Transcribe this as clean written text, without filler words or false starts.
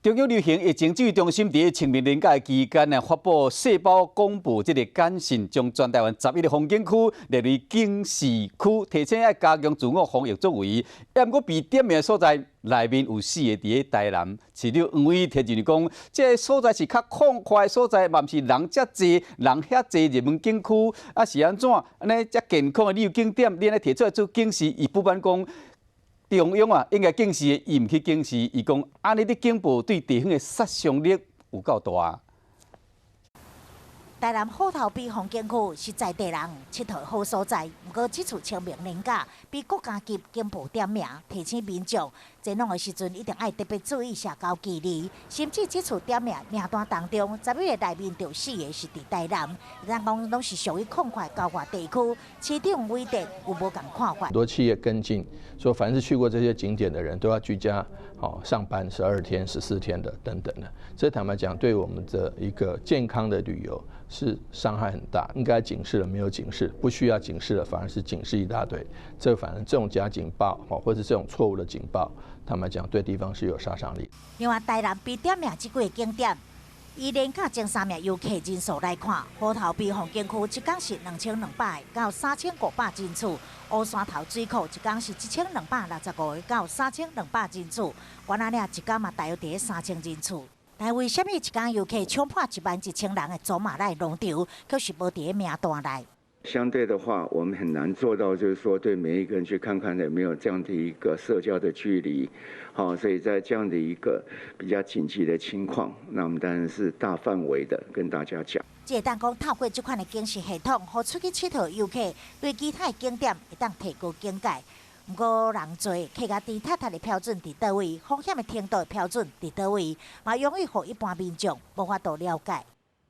中央流行疫情指挥中心伫清明连假期间呢，发布细胞公布这个简讯，将全台湾11个风景区列为警示区，提醒要加强自我防疫作为。也毋过被点名的所在内面有4个伫个台南，市长黄伟提前讲，这个所在是较旷快的所在，嘛毋是人遮济、人遐济热门景区，啊是安怎？安尼遮健康的旅游景点，你安尼提出来做警示，伊不办讲。中央啊，应该警示，伊毋去警示，伊讲安尼的警报对地方的杀伤力有够大。台南虎头埤风景区是在地人佚佗好所在，不过这次清明年假被国家级警报点名，提醒民众前往的时阵一定要特别注意社交距离。甚至这次点名名单当中，11个内面就4个是伫台南，咱讲拢是属于矿块高洼地区。市长韦德有无共看法？很多企业跟进说，凡是去过这些景点的人都要居家上班12天、14天的等等的。这坦白讲，对我们的一个健康的旅游是伤害很大。应该警示了没有警示，不需要警示了反而是警示一大堆。反正这种假警报或者这种错误的警报，坦白讲对地方是有杀伤力。另外，台南被点名这几个景点，以年假前3名游客人数来看，虎头埤风景区一天是2200到3500人次，乌山头水库一天是1265到3200人次，关仔岭一天嘛大约伫3000人次。但为什么一天游客冲破11000人的走马来龙潮，却是无伫名单内？相对的话，我们很难做到，就是说对每一个人去看看有没有这样的一个社交的距离，所以在这样的一个比较紧急的情况，那我们当然是大范围的跟大家讲。这当讲透过这款的警示系统，互出去佚佗游客对其他的景点会当提高警戒。不过人多，客家低太太的标准伫倒位，风险的程度的标准伫倒位，嘛容易互一般民众无法度了解。